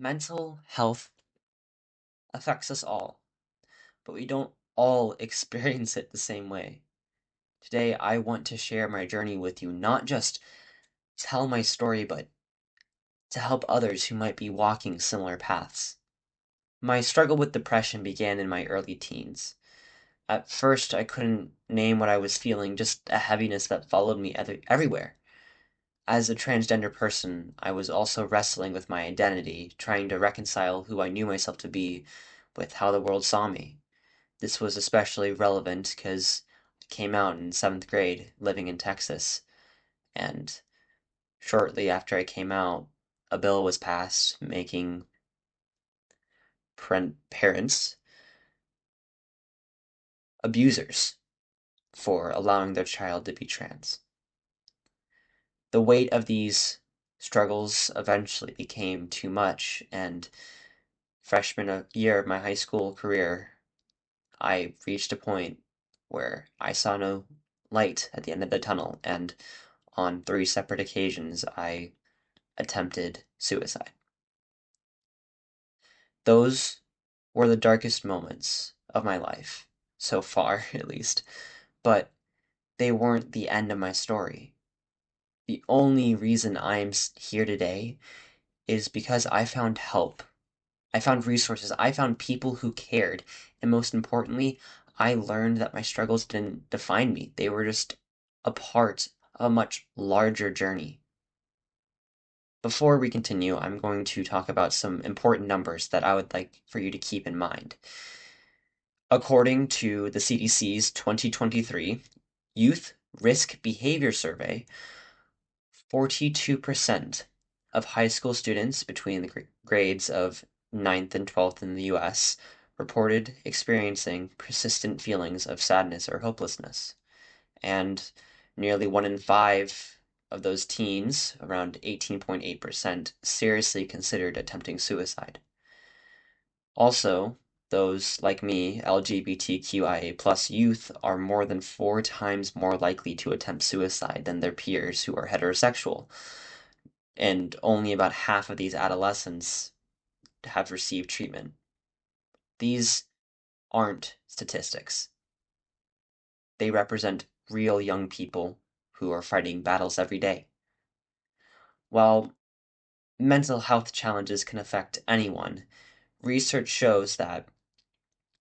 Mental health affects us all, but we don't all experience it the same way. Today, I want to share my journey with you, not just tell my story, but to help others who might be walking similar paths. My struggle with depression began in my early teens. At first, I couldn't name what I was feeling, just a heaviness that followed me everywhere. As a transgender person, I was also wrestling with my identity, trying to reconcile who I knew myself to be with how the world saw me. This was especially relevant because I came out in seventh grade living in Texas, and shortly after I came out, a bill was passed making parents abusers for allowing their child to be trans. The weight of these struggles eventually became too much, and freshman year of my high school career, I reached a point where I saw no light at the end of the tunnel, and on three separate occasions, I attempted suicide. Those were the darkest moments of my life, so far at least, but they weren't the end of my story. The only reason I'm here today is because I found help. I found resources. I found people who cared. And most importantly, I learned that my struggles didn't define me. They were just a part of a much larger journey. Before we continue, I'm going to talk about some important numbers that I would like for you to keep in mind. According to the CDC's 2023 Youth Risk Behavior Survey, 42% of high school students between the grades of 9th and 12th in the US reported experiencing persistent feelings of sadness or hopelessness. And nearly 1 in 5 of those teens, around 18.8%, seriously considered attempting suicide. Also, those like me, LGBTQIA plus youth, are more than 4 times more likely to attempt suicide than their peers who are heterosexual. And only about half of these adolescents have received treatment. These aren't statistics. They represent real young people who are fighting battles every day. While mental health challenges can affect anyone, research shows that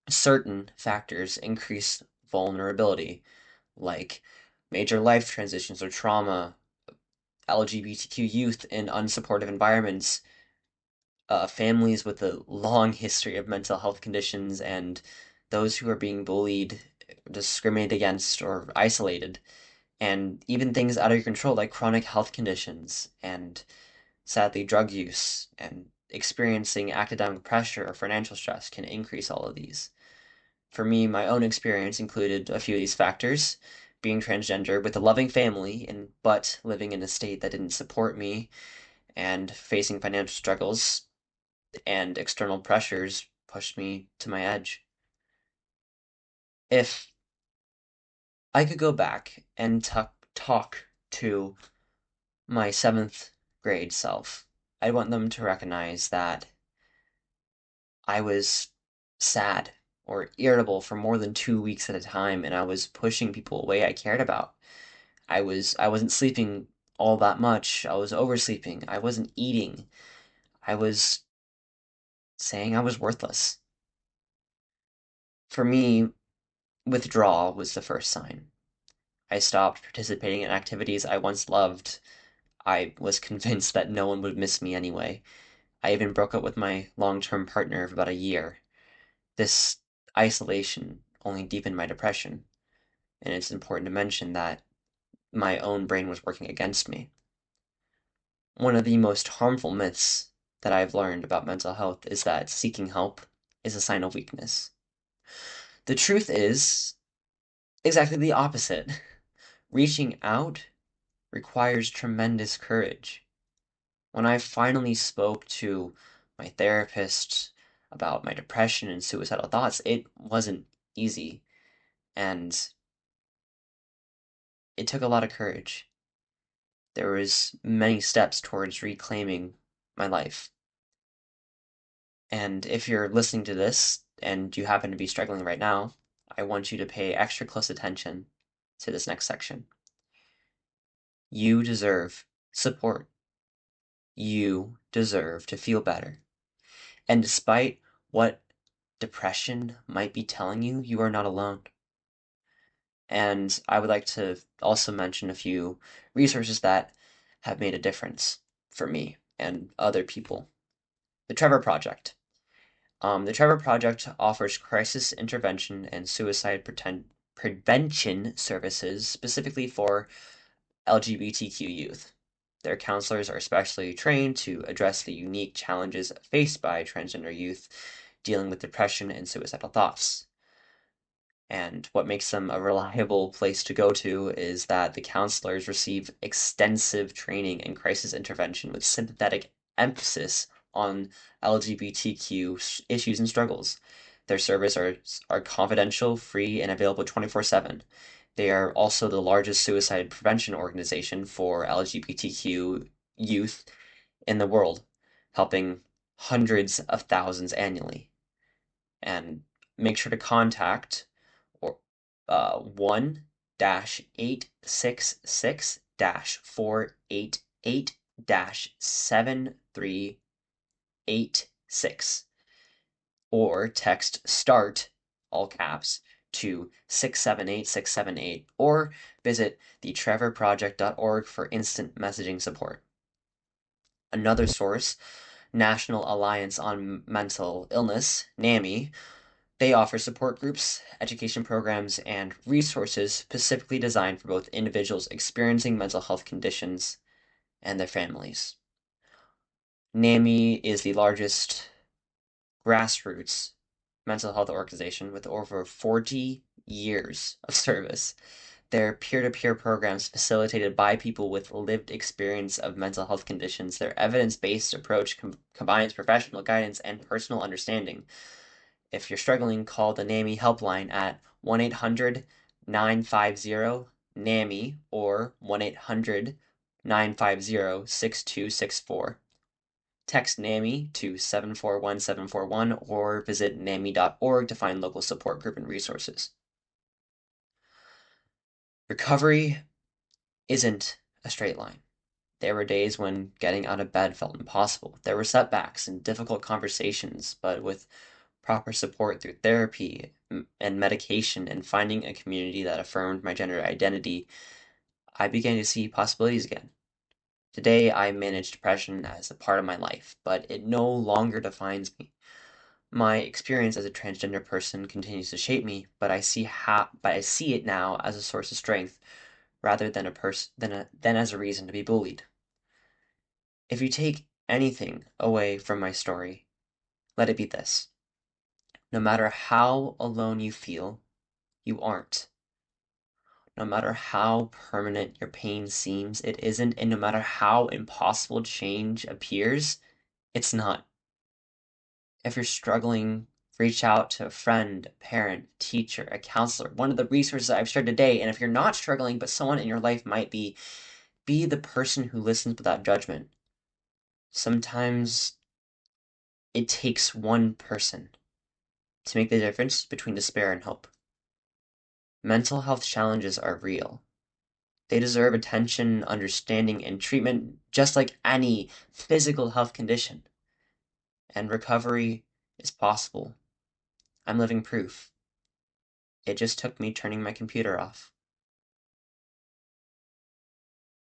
certain factors increase vulnerability, like major life transitions or trauma, LGBTQ youth in unsupportive environments, families with a long history of mental health conditions, and those who are being bullied, discriminated against, or isolated, and even things out of your control like chronic health conditions and sadly drug use and experiencing academic pressure or financial stress can increase all of these. For me, my own experience included a few of these factors. Being transgender with a loving family, but living in a state that didn't support me, and facing financial struggles and external pressures pushed me to my edge. If I could go back and talk to my seventh grade self, I'd want them to recognize that I was sad or irritable for more than 2 weeks at a time, and I was pushing people away I cared about. I wasn't sleeping all that much. I was oversleeping. I wasn't eating. I was saying I was worthless. For me, withdrawal was the first sign. I stopped participating in activities I once loved. I was convinced that no one would miss me anyway. I even broke up with my long-term partner of about a year. This isolation only deepened my depression, and it's important to mention that my own brain was working against me. One of the most harmful myths that I've learned about mental health is that seeking help is a sign of weakness. The truth is exactly the opposite. Reaching out requires tremendous courage. When I finally spoke to my therapist about my depression and suicidal thoughts, it wasn't easy, and it took a lot of courage. There was many steps towards reclaiming my life. And if you're listening to this and you happen to be struggling right now, I want you to pay extra close attention to this next section. You deserve support. You deserve to feel better. And despite what depression might be telling you, you are not alone. And I would like to also mention a few resources that have made a difference for me and other people. The Trevor Project. The Trevor Project offers crisis intervention and suicide prevention services specifically for LGBTQ youth. Their counselors are specially trained to address the unique challenges faced by transgender youth dealing with depression and suicidal thoughts. And what makes them a reliable place to go to is that the counselors receive extensive training in crisis intervention with sympathetic emphasis on LGBTQ issues and struggles. Their services are confidential, free, and available 24/7. They are also the largest suicide prevention organization for LGBTQ youth in the world, helping hundreds of thousands annually. And make sure to contact or 1-866-488-7386 or text START, all caps, to 678-678 or visit thetrevorproject.org for instant messaging support. Another source, National Alliance on Mental Illness, NAMI, they offer support groups, education programs, and resources specifically designed for both individuals experiencing mental health conditions and their families. NAMI is the largest grassroots mental health organization with over 40 years of service. Their peer-to-peer programs facilitated by people with lived experience of mental health conditions. Their evidence-based approach combines professional guidance and personal understanding. If you're struggling, call the NAMI helpline at 1-800-950-NAMI or 1-800-950-6264. Text NAMI to 741-741 or visit NAMI.org to find local support group and resources. Recovery isn't a straight line. There were days when getting out of bed felt impossible. There were setbacks and difficult conversations, but with proper support through therapy and medication and finding a community that affirmed my gender identity, I began to see possibilities again. Today, I manage depression as a part of my life, but it no longer defines me. My experience as a transgender person continues to shape me, but I see it now as a source of strength rather than as a reason to be bullied. If you take anything away from my story, let it be this. No matter how alone you feel, you aren't. No matter how permanent your pain seems, it isn't, and no matter how impossible change appears, it's not. If you're struggling, reach out to a friend, a parent, a teacher, a counselor, one of the resources I've shared today. And if you're not struggling, but someone in your life might be the person who listens without judgment. Sometimes it takes one person to make the difference between despair and hope. Mental health challenges are real. They deserve attention, understanding, and treatment just like any physical health condition. And recovery is possible. I'm living proof. It just took me turning my computer off.